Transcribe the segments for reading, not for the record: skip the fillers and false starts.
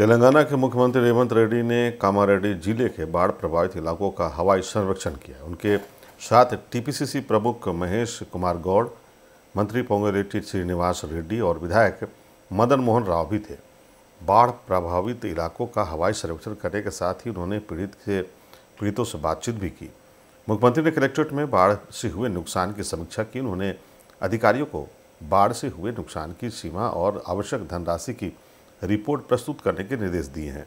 तेलंगाना के मुख्यमंत्री रेवंत रेड्डी ने कामारेड्डी जिले के बाढ़ प्रभावित इलाकों का हवाई सर्वेक्षण किया। उनके साथ टीपीसीसी प्रमुख महेश कुमार गौड़, मंत्री पोंगुलेट्टी श्रीनिवास रेड्डी और विधायक मदन मोहन राव भी थे। बाढ़ प्रभावित इलाकों का हवाई सर्वेक्षण करने के साथ ही उन्होंने पीड़ितों से बातचीत भी की। मुख्यमंत्री ने कलेक्ट्रेट में बाढ़ से हुए नुकसान की समीक्षा की। उन्होंने अधिकारियों को बाढ़ से हुए नुकसान की सीमा और आवश्यक धनराशि की रिपोर्ट प्रस्तुत करने के निर्देश दिए हैं।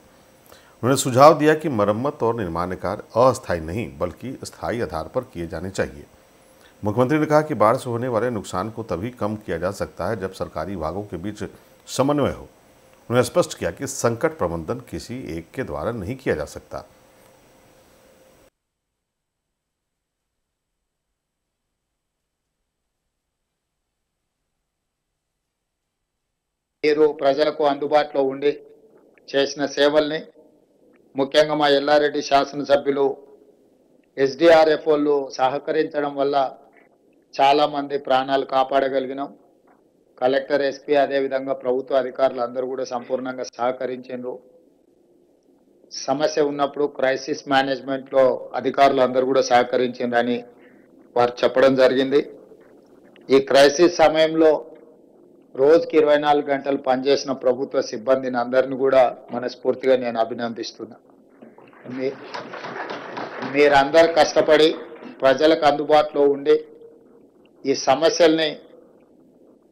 उन्होंने सुझाव दिया कि मरम्मत और निर्माण कार्य अस्थायी नहीं बल्कि स्थायी आधार पर किए जाने चाहिए। मुख्यमंत्री ने कहा कि बाढ़ से होने वाले नुकसान को तभी कम किया जा सकता है जब सरकारी विभागों के बीच समन्वय हो। उन्होंने स्पष्ट किया कि संकट प्रबंधन किसी एक के द्वारा नहीं किया जा सकता। మీరు ప్రజలకు అందుబాటులో ఉండి చేసిన సేవల్ని ముఖ్యంగా మా ఎల్లారెడ్డి శాసనసభ్యులు ఎస్డిఆర్ఎఫ్ వాళ్ళు సహకరించడం వల్ల చాలా మంది ప్రాణాలు కాపాడగలిగినాం. కలెక్టర్, ఎస్పీ అదేవిధంగా ప్రభుత్వ అధికారులు అందరూ కూడా సంపూర్ణంగా సహకరించారు. సమస్య ఉన్నప్పుడు క్రైసిస్ మేనేజ్మెంట్లో అధికారులు అందరూ కూడా సహకరించారని వారు చెప్పడం జరిగింది. ఈ క్రైసిస్ సమయంలో రోజుకి 24 గంటలు పనిచేసిన ప్రభుత్వ సిబ్బందిని అందరిని కూడా మనస్ఫూర్తిగా నేను అభినందిస్తున్నా. మీరందరూ కష్టపడి ప్రజలకు అందుబాటులో ఉండి ఈ సమస్యల్ని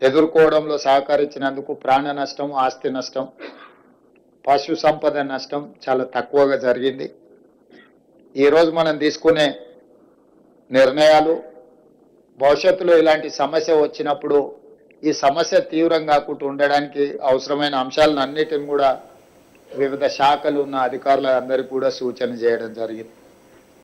ఎదుర్కోవడంలో సహకరించినందుకు ప్రాణ నష్టం, ఆస్తి నష్టం, పశు సంపద నష్టం చాలా తక్కువగా జరిగింది. ఈరోజు మనం తీసుకునే నిర్ణయాలు భవిష్యత్తులో ఇలాంటి సమస్య వచ్చినప్పుడు ఈ సమస్య తీవ్రం కాకుండా ఉండడానికి అవసరమైన అంశాలను అన్నిటిని కూడా వివిధ శాఖలు ఉన్న అధికారులందరికీ కూడా సూచన చేయడం జరిగింది.